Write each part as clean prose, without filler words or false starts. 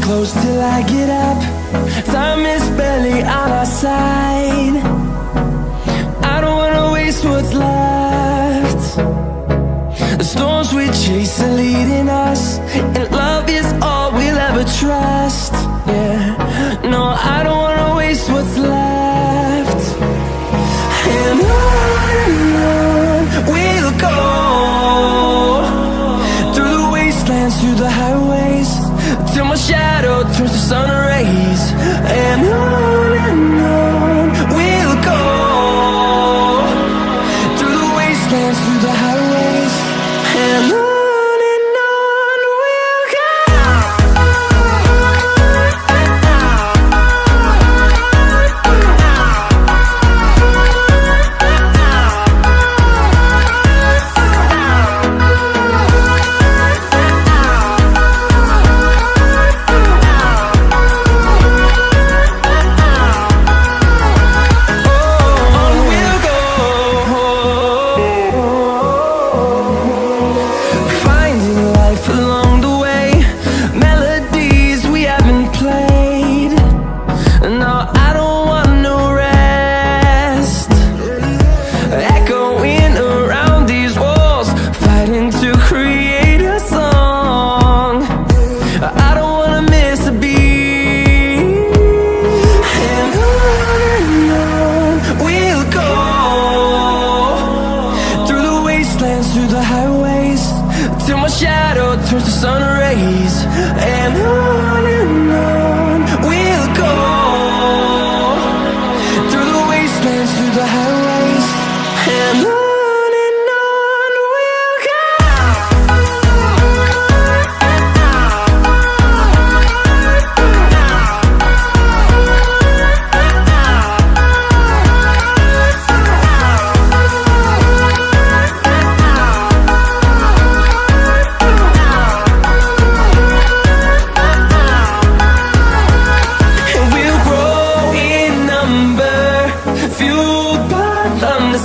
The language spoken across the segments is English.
close till I get up. Time is barely on our side. I don't wanna waste what's left. The storms we chase are leading us, and love is all we'll ever trust. Yeah, no, I don't wanna waste what's left. And on we'll go, through the wastelands, through the highways, till my shadow turns to sun rays. And on we'll go, through the wastelands, through the highways, and on we'll go. Through the highways, till my shadow turns to sun rays. And on we'll go, through the wastelands, through the highways, and on we'll go.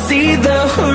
See the horizon.